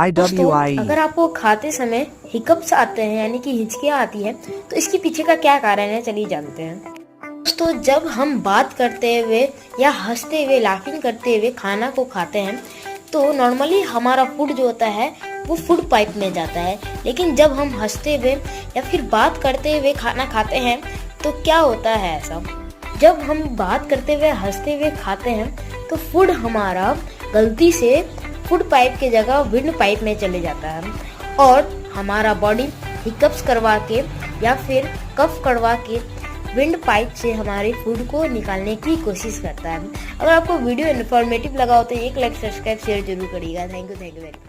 दोस्तों, IWI अगर आपको खाते समय हिकअप्स आते हैं यानी कि हिचकियाँ आती है तो इसके पीछे का क्या कारण है, चलिए जानते हैं। दोस्तों, जब हम बात करते हुए या हंसते हुए लाफिंग करते हुए खाना को खाते हैं तो नॉर्मली हमारा फूड जो होता है वो फूड पाइप में जाता है। लेकिन जब हम हंसते हुए या फिर बात करते हुए खाना खाते हैं तो क्या होता है ऐसा, जब हम बात करते हुए हंसते हुए खाते हैं तो फूड हमारा गलती से फूड पाइप की जगह विंड पाइप में चले जाता है और हमारा बॉडी हिकअप्स करवा के या फिर कफ करवा के विंड पाइप से हमारे फूड को निकालने की कोशिश करता है। अगर आपको वीडियो इन्फॉर्मेटिव लगा हो तो एक लाइक, सब्सक्राइब, शेयर जरूर करिएगा। Thank you very much.